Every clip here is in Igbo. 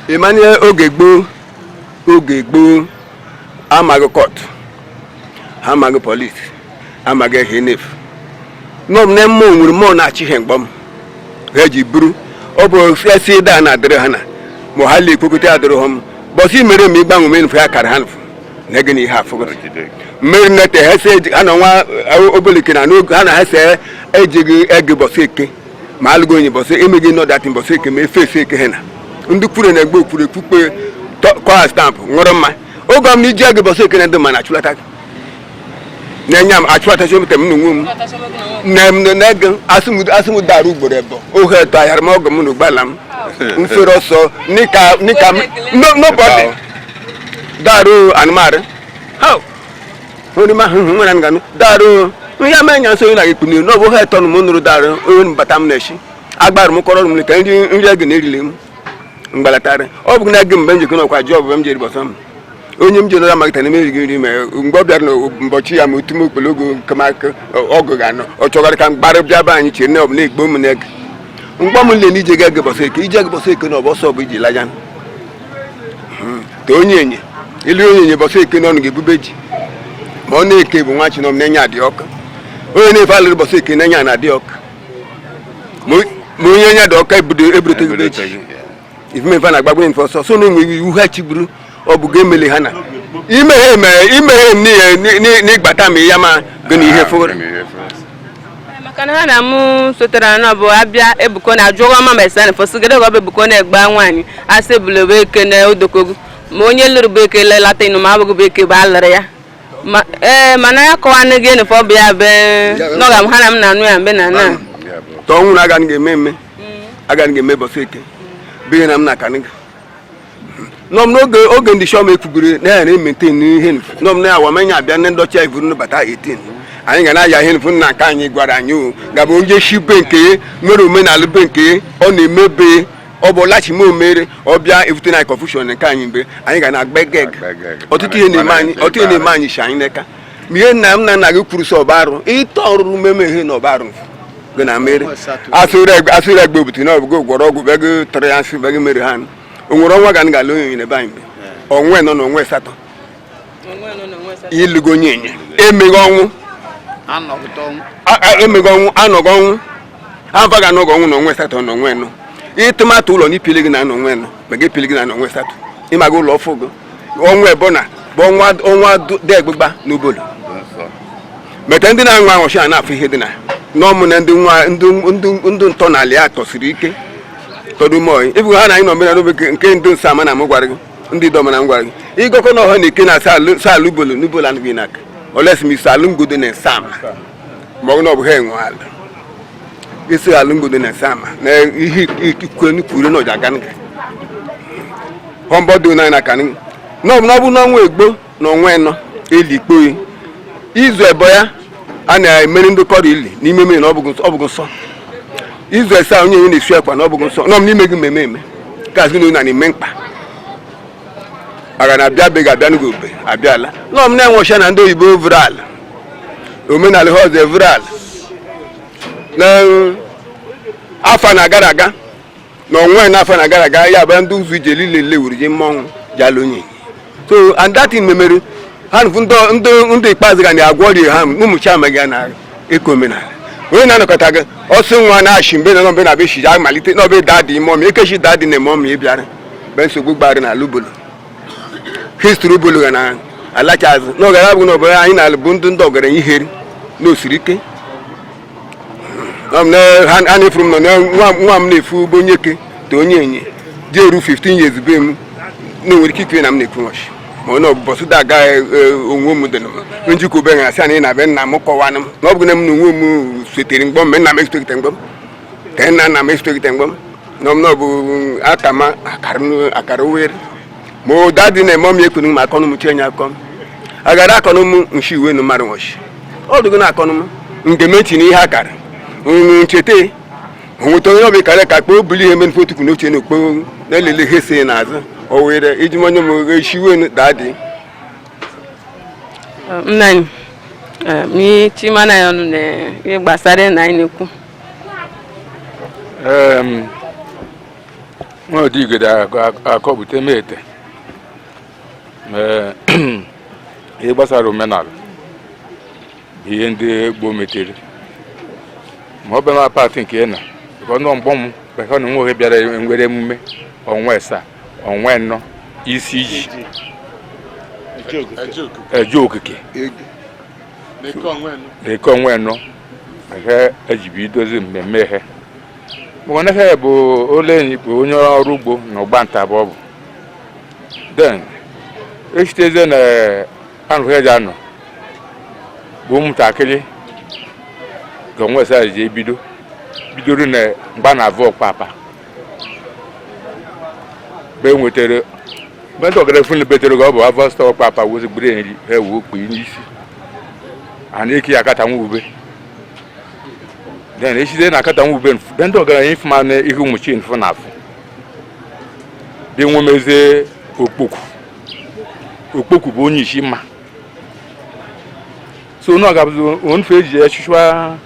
Emmanuel ogegbo amaghị court amaghị police amaghị henef nom ne mo nwere mo na-achị ihe mgbam ha ji buru ọ bụ esi da na adịrị ha na ma ha le ekpokọta adịrị ha bọsị mere m ịgbanwe men fe akara ha na gị na ihe afọ mmeri nete ha se ha na nwa obelike na n'oge ha na ha se ejighị ege bọsị eke ma alụgo onye bọsị emeghị nọdatin bọsị eke ma efe eke ha na ndị kwuru na-egbe okwuru ekpukpe kọa stampụ ṅụrụ mma oge m iji ege bọsị eke na ndị ma na achụlata na-enye m achụlata chọpụta m n'onwe m na-ege asụmụ dara ugboro ebe ohe eto ahịara m ọgọ m na ụgbala m mfere ọsọ nika nobody daru anụmarị onye ahụ nwere nganụ daru ihe ama nya nso na ikpuni n'ọbụ ohe eto m nụrụ daru onye mbata m na-eshi agbara m kọrọ m ka nri ege na-erili m mgbalatarị ọ bụ na ege mgbe m jikọ n'ọkwa ji ọbụ m jeri bọsọ m onye m jere amagịta na emeghị nri ma mgbe ọ bịara n'ụbọchị ya ma otu m okpologo kamaka ọgụ ga-anọ ọ chọgara ka mgbara bịa be anyị chere na ọ bụ na-egbo m na-ege mgbe m le na ije ga ege bọsọ eke ije ege bọsọ eke na ọbọsọ bụ iji laja ka onye enye ilu onye enye bọsọ eke n'ọnụ ga-ebube ji ma ọ na-eke bụ nwa chinom na-enye adị ọka onye na-efe alụrụ bọsọ eke na-enye na adị ọka ma onye enye dị ọka ebudoteghị echi ifemefe na-agbagbe mfe ọsọ so na enweghị iwu ha chigburu ọ bụ ga-emele ha na imeghe n'ihe n'ịgbata ma ya ma gị na ihe fụrụ maka na ha na mụ sotere na bụ abịa ebuko na ajụọ ọma ma esa na fọsigede ọ bụ ebuko na-egba nwaanyị asị ebule eke na odokogu ma onye lụrụ bụ eke lelata ịnụ ma abụghị bụ eke bụ alụrụ ya mana ya kọwa nne gị nfe ọ bụ ya be n'ọga m ha na m na-anụ ya mgbe na na tọọ nwụrụ agaghị ga-eme agaghị ga-eme bọsọ eke bụ ihe na m na-aka nịga nọm n'oge ndị shọm ekwugoro na ya na-emete n'ihe nọm na awa menya abịa ndị ndọcha ivuru n'bata 18 anyị ga na-aya ihe nfu nna nke anyị gwara anyị o gaba onye shi be nke nwere omenala be nke ọ na-emebe ọ bụ lachi m omere ọbịa evute na confusion nke anyị mgbe anyị ga na-agba geg ọtụtụ ihe na-eme anyị shi anyị n'aka ma ihe nna m na nna gị kwuru sọ ọbarụ ịtọ ọrụrụ mmemme ihe na ọbarụ gị na mere asụrụ egbe obutu na ọbụgo gwọrọ ọgwụ be gị tọrọ ya nsị be gị mere ha o nwere ọnwa ga ga-alụ onye n'ebe anyị mgbe onwe nọ n'onwe asatọ ilugo onye enye emeghị ọnwụ anọghị ọnwụ ava ga anọghị ọnwụ na onwe asatọ na onwe nọ ịtụmatụ ụlọ n'ipili gị na onwe nọ ma gị pili gị na onwe asatọ ịmaga ụlọ ọfụ gị ọnwa ebona bụ ọnwa dị egbegba n'obodo meta ndị na-aṅụ anwụchi a na-afụ ihe dị na n'ọmụ na ndị ntọ n'ala ya tọsiri ike tọdụ mọị ịbụ ha na anyị nọ mere n'obe nke ndị nsọ ama na m gwara gị ndị dọma na m gwara gị ịgọkọ na ọha na ike na salụ ubolo n'ubolo anụghị n'aka olesi m isi alụmgodo na nsama ma ọ na ọ bụ ha enwe ala isi alụmgodo na nsama na ihe ikwe nkwuru na ọja ganị họmbọdụ na aka nị n'ọbụ na ọ bụ n'ọnwa egbo na ọnwa ịnọ eli ikpoyi izu ebo ya a na-emere ndị kọrọ ili n'ime mmiri na ọ bụghị nsọ izu esa onye na-esu ekwa na ọ bụghị nsọ nọm n'ime gị mmemme eme gazi na na-eme mkpa aga na abịa be ga-abịa n'oge obe abịala nọm na-enwe ọcha na ndị oyibo vụrụ ala omenala ha ọzọ evụrụ ala na afọ na-agara aga na onwe na afọ na-agara aga ya bụ ndị ụzọ ije lile wuru ji mmọnwụ jala onye so and that thing memere ha ndị ikpeazụ ga na-agwọ ọrịa ha ụmụchi amaghị ya na eko omenala onye na-anọkọta gị ọsọ nwa na-achị mgbe na mbe na-abịa eshiji amalite na ọbịa daadị ime ọmị ekechi daadị na eme ọmị ịbịara be nsogbu gbarị na ala ubolo histri ubolo ga na alacha azụ na ọgara abụghị na obodo anyị na-alụ bụ ndị ọgaranya iheri na osiri ike ha na-efuru m nọ nwa m na-efu ugbo onye ke ta onye enye dị eru 15 years be m na nwere ike ikiri na m na-ekwu nwachi ma ọ bụ bọsụ daga onwe m dị na njikọ obe ga asị anyị na-abịa nna m kọwanụ m na ọ bụ na m na onwe m sotere mgbọm mgbe nna m esitogite mgbọm ka nna m esitogite mgbọm na ọ bụ atama akara were ma ụda dị na eme ọm ekwuru m akọnụ m chenye akọ m agara akọnụ m nshi iwe nu mmadụ nwachi ọ dụgo na akọnụ m nke mechi na ihe akara ncheta onweta onye ọbụla kara ka kpoo buli ihe menufe otukwu n'oche na okpo na-elele ihe si n'azụ o were iji onye m eshiwe daadị nna anyị chimana ya ọnụ na ihe gbasara na anyị na-ekwu ọ dị igede akọpụta emete ihe gbasara omenala ihe ndị gboo metere ma ọ bụ na paatị nke na ọnụ mgbọ m bekọ na nwoke bịara nwere emume ọnwa asaa ọnwa anọ isi ji eje okike na-eke onwe anọ ihe ejibi idozi mmemme ihe mgbe bụ ole enyi bụ onye ọrụ ugbo na ọgbanta bụ ọ bụ den echiteze na anụhe ji anọ bụ ụmụntakịrị ga onwe asa ji bidoro na mgba na avọ papa be nwetara mgbe ndị ọgara funu betere ga ọ bụ avọ stọ papa wozi gburu nri ha ewu okpu n'isi a na-eke ya akata nwa ube then echite na akata nwa ube be ndị ọgaranya ifuma na ihe ụmụchi nfụ na afụ dị nwemeze okpokwu bụ onye isi mma so na ọgabụzi onfe eji echichwa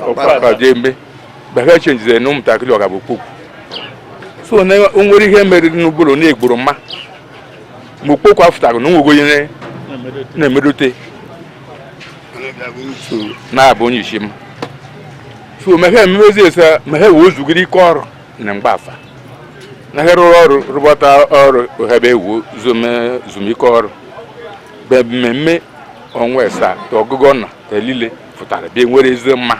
ọkpaka jembe baka echenjize na ụmụntakịrị ọgabụ okpokwu so o nwere ihe mere n'ụbụrụ na-egboro mma ma okpokwu afụtago na onwego onye na-emedote na-abụ onye isi mma so mehe mmezi ese mehe wee zugiri ike ọrụ na mgbafa na ihe rụrụ ọrụ rụbọta ọrụ ohebe ewu zumike ọrụ be mmemme ọnwa asaa ta ọgụgụ na elile pụtara bịa nwere eze mma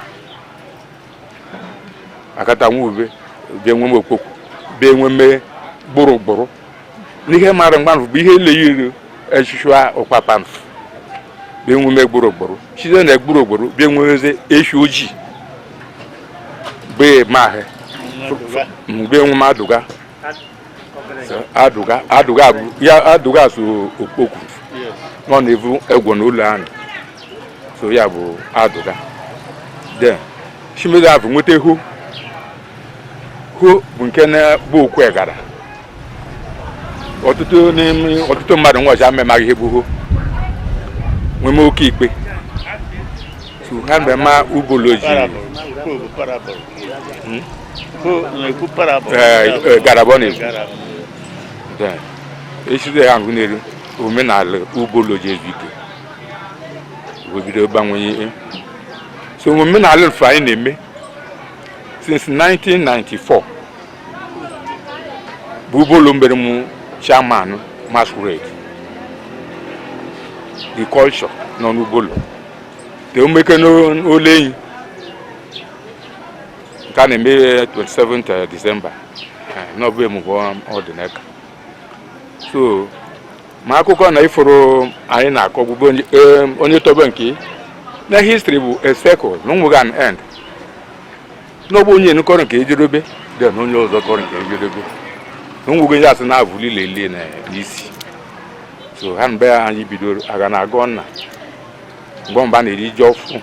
akata nwa ube bịa nwe m okpokwu bịa nwe me gbụrụ n'ihe mara mgbanụ bụ ihe leyiri echichu ụkpapa mfu bịa nwe me gbụrụ site na gbụrụ bịa nwe eze eshi ojii bee mahe bịa nwe m adụga so okpokwu nọ na-evu egwo n'ụlọ ahụ so ya bụ adụga den chimere ahụ nweta ho bụ nke na-bụ okwu egara ọtụtụ mmadụ nwa ọzọ amemaghị ihe bụ ho nweme oke ikpe so ha mgbe ma uboloji garabọ na-ebu echide ha ngụ n'elu omenala uboloji ezu ike obido gbanwee ihe so omenala mfe anyị na-eme since 1994 bụ ubolo mbere m chairman masquerade the culture nọ n'ubolo te omeke n'ole enyi nke a na-eme 27th December n'ọbụ emume ọdịnaka so ma akụkọ na ifuru anyị na-akọ bụ onye tobe nke na history bụ a circle na ụmụ ga end n'ọbụ onye nkọrọ nke ejedobe dị na onye ọzọ kọrọ nke ejedobe na ụmụ gị asị na-abụli lelee n'isi so ha mgbe anyị bidoro aga na agọ nna mgbe mba na-eri ji ọfụ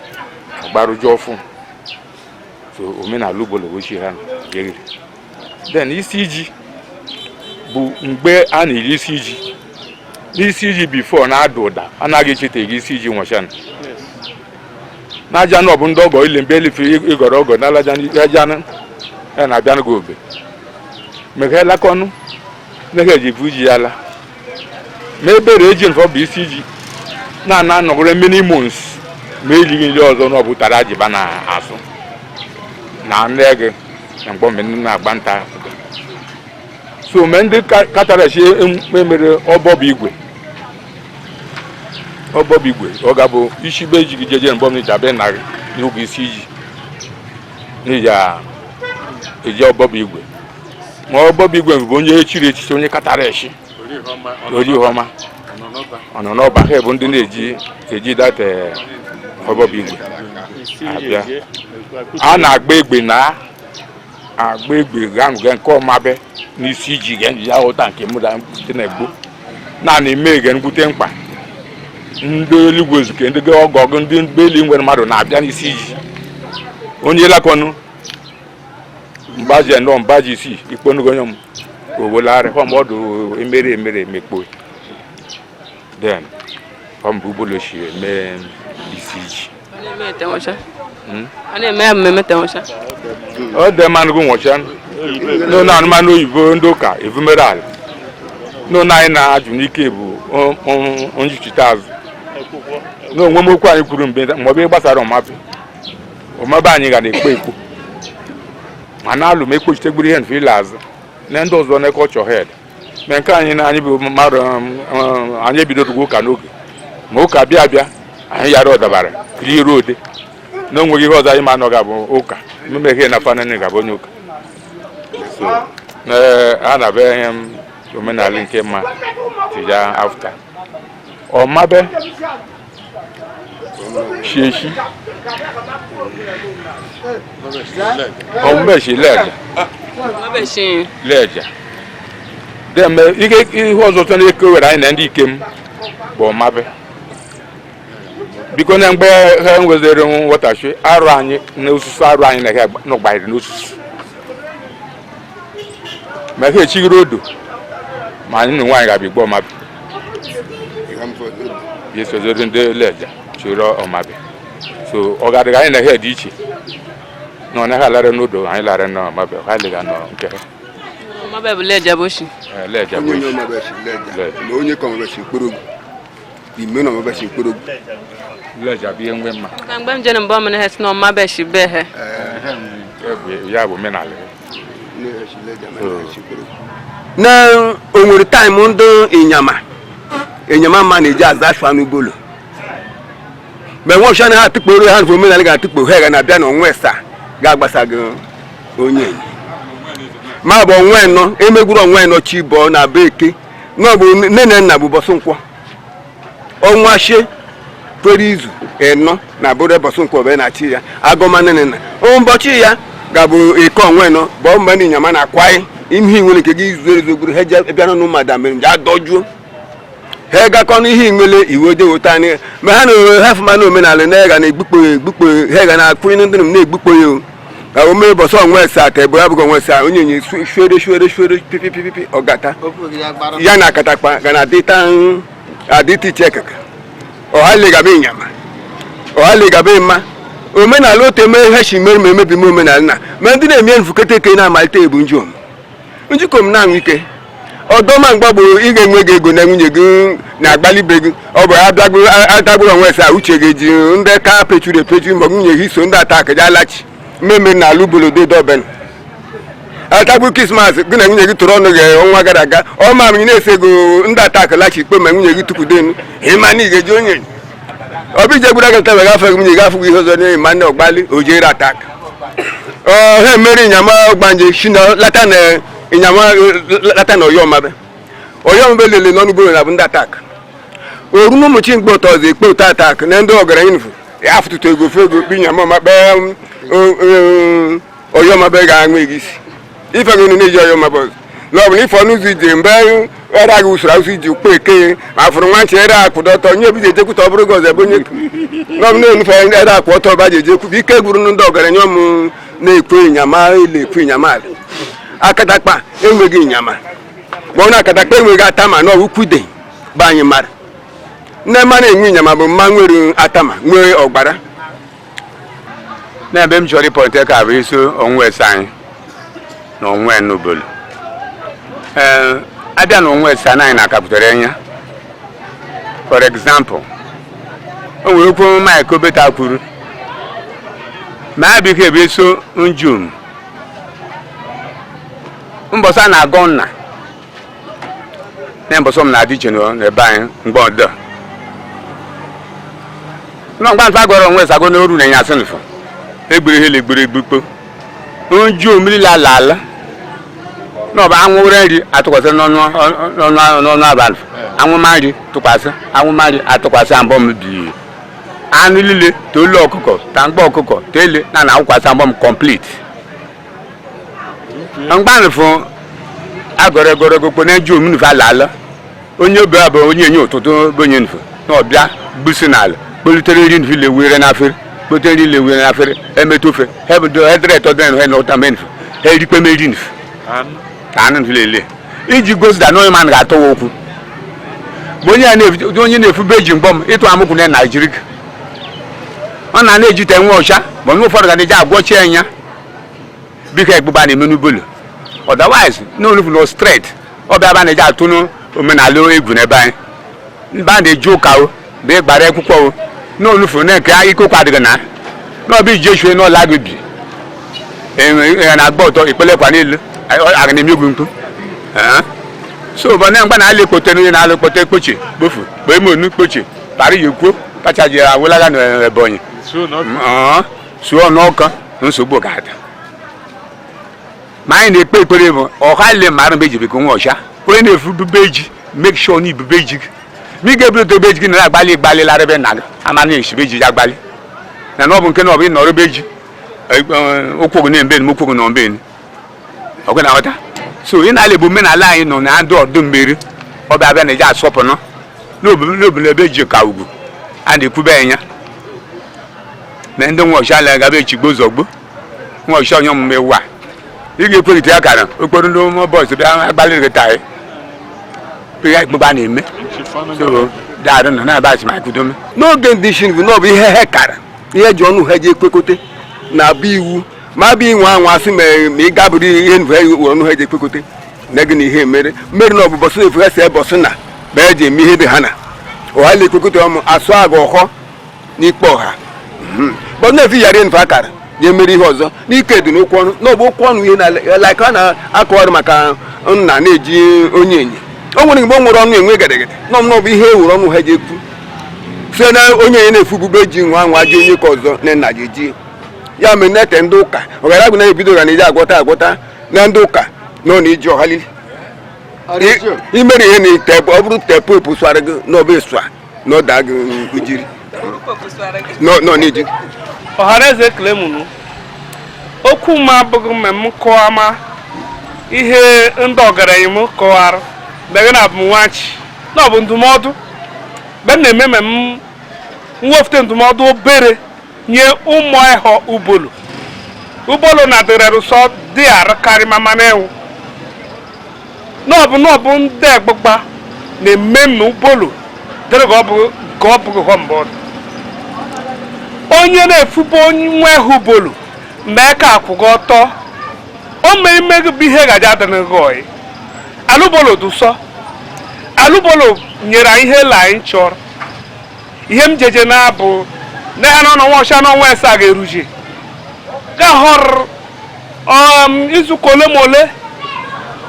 agbarụ ji ọfụ so omenala ubolo ochie ha jeriri then isi ji bụ mgbe a na-eri isi ji n'isi ji bifo na-ada ụda anaghị echete gị isi ji nwachan n'aja na ọ bụ ndị ọgọ ile mbe elife ịgọrọ ọgọ n'alaja aja na-abịa n'oge obe mege lakọnụ nege eji bụ ji ya la ma ebere eji nfọ bụ isi ji na-ana nọgoro mini mons ma elighị nri ọzọ na ọ bụ tara ji ba na-asụ na nne na mgbọ mgbe na-agba nta so mgbe ndị katarachi emere ọbọbụ igwe ọ ga-bụ isi be ejighị jeje mbọ m jabe narị n'oge isi ji n'iji eji ọbọbụ igwe ma ọbọbụ igwe bụ onye echiri echichi onye katarachi orihọma ọ nọ n'ọba ha bụ ndị na-eji data ọbọbụ igwe abịa a na-agba egbe ga nke Omabe n'isi iji ga ya ụta nke mụda dị na-egbu naanị eme ga ngwute mkpa ndị eluigwe ezuke ndị ọgọgụ ndị beli nwere mmadụ na-abịa n'isi iji onye lakọnụ mgbaji nọ mgbaji isi ikponugonye m owolarị ọmọdụ emere emekpo then ọmbụ uboloshi eme isi iji ọ na-eme mmemme tenwụcha ọ dị mmanụ gụ nwọcha no na anụmanụ oyibo ndị ụka evumeral no na anyị na-ajụ n'ike bụ njichite azụ na onwe m okwu anyị kwuru mgbe ma ọ bụ gbasara ọmabe anyị ga na-ekpo ekpo ma na alụ m ekpochitegburu ihe mfe ile azụ na ndị ọzọ na-ekọchọ hed ma nke anyị na anyị bụ mmadụ anyị ebidoro ụka n'oge ma ụka bịa anyị yara ọdabara kiri iru ode na onweghị ihe ọzọ anyị ma anọ ga-abụ ụka mmemme na fanani ga-abụ onye ụka so a na-abịa ihe omenala nke mma tija afta ọmabe shieshi ọmụbe shi leja deme ihe ọzọ tọ na-ekewere anyị na ndị ikem bụ ọmabe biko na mgbe ha nwezere nwọtachi arụ anyị na osisi arụ anyị na ha nọgbanyere n'osisi ma ha echighiri odo ma anyị na nwaanyị ga-abịa igbo ọmabe esozere ndị leja chiri ọmabe so ọ ga-adịghị anyị na ha dị iche na ọ naghị alara n'odo anyị lara na ọmabe ha lega na nke ha ọmabe bụ leja boshi leja onye ọmabe shi leja na onye ka ọmabe shi mkpụrụgwu ime na ọmabe shi mkpụrụgwu leja bụ ihe nwe mma ka mgbe m jere mbọ m na ha si na ọmabe shi be ha ya bụ omenala na o nwere taịm ndị ịnyama mma na-eji aza afọ anụ bolo mgbe nwe ọcha na ha tụkporo ha omenala ga-atụkpo ha ga na-abịa na onwe saa ga-agbasa gị onye enyi ma bụ onwe nọ emegburu onwe nọ chi bọọ na be eke na ọ bụ nne na nna bụ bọsụ nkwọ ọnwa shie kwere izu ịnọ na bụrụ bọsụ nkwọ bụ na chi ya agụma nne na ụbọchị ya ga-abụ eke onwe nọ bụ mgbe ndị ịnyama na-akwaghị ihe nwere nke gị izu ezogburu ha bịa n'ụmụ mmadụ mere ji adọjuo ha gakọ n'ihe nwere iwe dewota anyị ma ha na ha fụma na omenala na ga na-egbukpo ha ga na-akwụ ndị na-egbukpo ya ka o mee bọsọ onwe saa ka ebe abụghị onwe saa onye nye shuere pipipipi ọgata ya na akatakpa ga na-adịta iche ekeke ọha legabe ịnyama ọha legabe mma omenala otu eme ihe shi mere ma emebi m omenala na ma ndị na-eme nfukọta eke na-amalite ebu njikom na-anwụ ike ọdọma mgbagburu ị ga-enwe gị ego na nwunye gị na-agbalibe gị ọ bụ adagburu onwe saa uche gị ji ndị ka pechuru epechu mgbe nwunye gị so ndị ata akaja alachi mmemme na alụ bolodo doben atagbu krismas gị na nwunye gị tụrụ ọnụ gị ọnwa gara aga ọ ma m na-ese ego ndị ata akalachi ikpe ma nwunye gị tụkwudenu ịma na ị ga-eji onye ọ bụ ije gburu aga tabe gafere nwunye gị afụghị ihe ọzọ na ma ndị ọgbali o jere atak ha emere ịnyama ọgbanje shina lata na ịnyama lata na ọmabe lele n'ọnụ bụrụ na bụ ndị atak oru na ụmụchi mgbe ụtọ ọzọ ekpe ụtọ atak na ndị ọgaranya nfu ya afụtụta ego fe ego kpe ịnyama ọmabe ọmabe ga-aṅụ ego isi ife gị na-eji ọmabe ọzọ na ọ bụ na ife ọnụ ụzọ ije mgbe ere agị usoro asụ iji ukpo eke ma fụrụ nwa nchi ere akwụdo ọtọ nye obi ji ejekwuta ọ bụrụ gị ọzọ ebe onye na ọ bụ na-enufe ere akwụ ọtọ ọba ji ejekwu ike gburu ndị ọgaranya ọmụ na-ekwe ịnyama ile ekwe ịnyama ala akatakpa enweghị ịnyama ma ọ na-akatakpa enweghị atama na ọwụkwude bụ anyị mara nne mara enwe ịnyama bụ mma nwere atama nwee ọgbara n'ebe m chọrọ ịpọnte ka bụ isi onwe ese anyị na onwe n'obolo abịa na onwe ese anyị na-akapụtara anya for example o nwere okwu Mike Obeta kwuru ma a bịa ebe so njum mbọsa na-agọ nna na mbọsọ m na-adị iche n'ebe anyị mgbe ọdọ nọ mgba nta gọrọ onwe sago n'oru na nyasị nfọ egbere ihe legbere egbukpo nju mmiri la ala na ọba anwụ were nri atụkwasị n'ọnụ abalị anwụ mari tụkwasị anwụ mari atụkwasị ambọ m bi anụ niile tolu ọkụkọ ta mgbe ọkụkọ tele na akwụkwasị ambọ m complete mgbanfụ agọrọ egoro gokpo na nju mmiri fa ala onye obe abụ onye enye ụtụtụ bonye nfu na ọbịa gbusi n'ala kpolutere nri nfu lewere n'afere kpotere nri lewere n'afere emetofe edere etọdere he na ụta menfu ha erikpe meri nfu anụ nfu lele iji gosida na onye man ga-atọwa okwu bụ onye na-efube ji mgbọm ịtụ amụkwụ na Naijiria ọ na-ejite nwa ọcha ma onye ụfọdụ ga na-eji agwọchi enya biko egbugba na-eme n'ubolo otherwise no only no straight ọbịa aba na-eji atụ omenala egwu n'ebe anyị mba na-eji ụka o bụ gbara akwụkwọ o no only na-eke ikokwa adịghị na n'ọbịa iji echue n'ụlọ agụ bi na-agba ọtọ ikpelekwa niile aga na-eme egwu mkpu so bụ na mgba na-alị ekpote n'onye na-alụ ekpote ekpochi kpofu bụ eme onu kpochi para ya ekwuo kachaji awụlaga na Ebonyi suo n'ọkọ nsogbu ga-ada ma anyị na-ekpe ekpere bụ ọha le mara mgbe ejiri nwa ọcha onye na-efu bube ji make sure na ibube ji gị ma ị ga-ebute obe ji gị na-agbalị larịbe nna gị ama na-esibe ji agbalị na ọ bụ nke na ọ bụ ịnọrọ be ji ụkwụ gị na-embe m ụkwụ gị na mbe ọgwe na nghọta so ị na-ala bụ omenala anyị nọ na ndụ ọdụ mmeri ọ bịa na-eji asọpụrụ n'obodo ebe ji ka ugwu a na-ekwube anya na ndị nwa ọcha ala gaba echigbo zọgbo nwa ọcha onye ọmụme wa ị ga-ekwerite ya kara okporo ndị ụmụ bọọsụ bịa agbalị gị taa ya ikpụba na-eme so daadụ na na-abasị ma kwudome n'oge ndị isi bụ n'ọbụ ihe ha kara ihe ji ọnụ ha ji ekwekote na-abụ iwu ma abịa inwe anwa asị ma ị gabụrụ ihe nvu ọnụ ha ji ekwekote na gị na ihe mere mmeri na ọbụbọsị na efu ha si ebọsị na ma e ji eme ihe dị ha na ọha na ekwekote ọmụ asụ aga ọhọ n'ikpe ọha bụ na-efi yara nfe akara ya emere ihe ọzọ n'ike dị n'okwu ọnụ n'ọbụ okwu ọnụ ihe na ka a na-akọ ọrụ maka nna na-eji onye enyi o nwere mgbe o nwere ọnụ enwe gedegede n'ọbụ ihe ewuru ọnụ ha ji ekwu site na onye enye na-efu bube ji nwa anwa ji onye ka ọzọ na nna ji ji ya mere na-ete ndị ụka ọgara bụ na-ebido ga na-eji agwọta na ndị ụka nọ na iji ọhalili imere ihe na ite ọ bụrụ tepu epụsụara gị n'ọba esua na ọda gị ujiri nọ n'iji ọhanaeze ekele mụnụ okwu m abụghị mme m kọwa ma ihe ndị ọgaranya m kọwara mgbe na abụ m nwachi na ọ bụ ndụmọdụ mgbe m na-eme mme m mwefute ndụmọdụ obere nye ụmụ ịhọ ubolo na dịrị ụsọ dị arịkarị mama na-ewu n'ọbụ ndị egbugba na-eme mme ubolo dịrị ka ọ bụghị họ mbụ onye na-efubo nwa ịhụ ubolo mee ka akwụgo ọtọ o mee imegị bụ ihe gaji adịghị oyi alụbolo dụsọ alụbolo nyere ihe la anyị chọrọ ihe m jeje na-abụ na ya n'ọnwa ọcha n'ọnwa esa ga-eruji ga họrọ izuka ole ma ole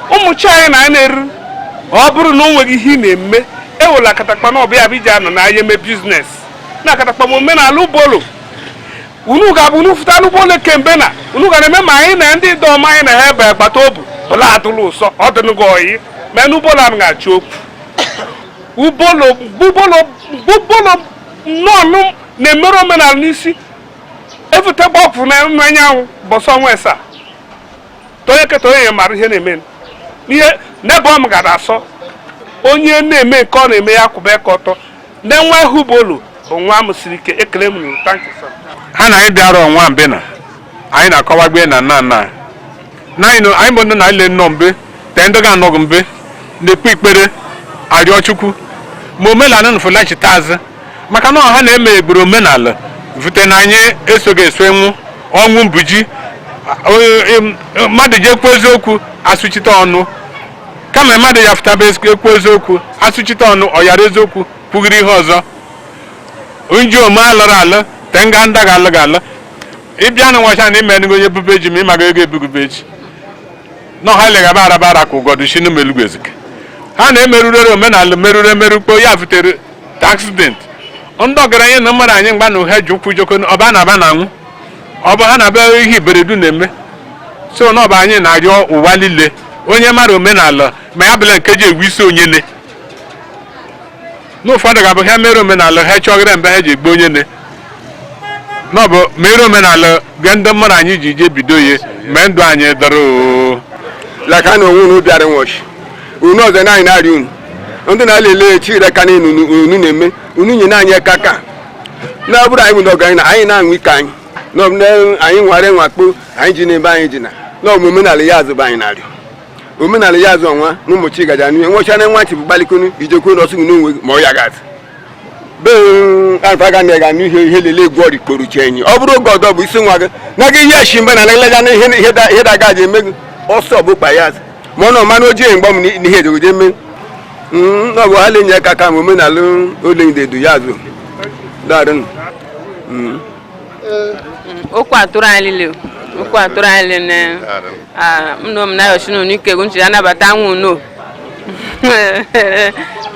ụmụ chi anyị na anyị na-eru ọ bụrụ na o nweghị ihe ị na-eme ewela katakpa na ọbịa abịja anọ na ahịa eme biznes na katakpa ma omenala ubolo unu ga-abụ unu fụta n'ubolo kemgbe na unu ga na-eme ma anyị na ndị dọma anyị na ha ebe agbata obi bụla atụlụ ụsọ ọ dịnụgo oyi ma n'ubolo a ga-achị okwu ubolo nọọnụ na-emere omenala n'isi efutekwa ọfụ na anyanwụ bọsọ ọnwa esa tonye keta onye mara ihe na-eme ihe n'ebe ọ m gara asọ onye na-eme nke ọ na-eme ya kwụba ka ọtọ na nwa ihu ubolo bụ nwa m siri ike ekele m nụ ha na anyị bịara ọnwa mbe na anyị na-akọwagbe na nna anyị bụ ndị na ile nnọọ mbe te ndị ga-anọghị mbe na-ekpe ikpere arịọ Chukwu ma omenala nfụlachite azụ maka na ọha na-eme egburu omenala vute na anyị esoghị eso enwu ọnwụ mbuji mmadụ ji ekwu eziokwu asụchite ọnụ kama mmadụ ya fụtaba ekwu eziokwu asụchite ọnụ ọ yara eziokwu kwugiri ihe ọzọ nji ome alụrụ alụ te nga ndị ga-alụ ga-alụ ịbịa na nwacha na ime onye bube ji ma ịmaga ego ebugube ji na ọha legaba arabara ka ụgọdụ shi n'umelugwezike ha na-emerurere omenala emerukpo ya vutere accident ndị ọgaranya na mmadụ anyị mgba na uhe ji ụkwụ joko ọba na-aba na anwụ ọ bụ ha na-abịa ihe iberedu na-eme so na ọba anyị na-arịọ ụwa niile onye mara omenala ma ya bụla nke ji egwu isi onyene n'ụfọdụ ga-abụ ha mere omenala ha chọgịrị mgbe ha ji egbu onyene na ọ bụ mere omenala ga ndị mmadụ anyị ji je bido ye mee ndụ anyị dọrọ laka na onwe unu bịara nwochi unu ọzọ na anyị na-arị unu ndị na-alele chireka na unu na-eme unu nye na anyị aka ka na ọ bụrụ anyị bụ na ọgaranya anyị na-aṅụ ike anyị anyị nwere nwakpo anyị ji n'ebe anyị ji na ọmụ omenala ya azụ bụ anyị na-arịọ omenala ya azụ ọnwa na ụmụchi gaja n'ihe nwechana nwa chi bụ gbalikonu ijekwu na ọsụ n'onwe ma ọ ya gazi be aga na ga n'ihe ihe lele egwu ọrị kporuchi enyi ọ bụrụ oge ọdọ bụ isi nwa gị na gị ihe eshi mgbe na nleja na ihe dagaji eme gị ọsọ bụ kpayas ma ọ nọ mmanụ ojii mgbe m n'ihe edogoje mme ọ bụ ha lenye aka ka ma omenala olendedu ya azụ darịn okwu atụrụ anyị lile okwu atụrụ anyị lile na m na yoshinu n'ike gunchi anabata anwụ no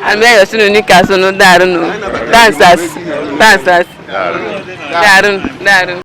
and me yoshinu n'ike asụ no darịn dansas darịn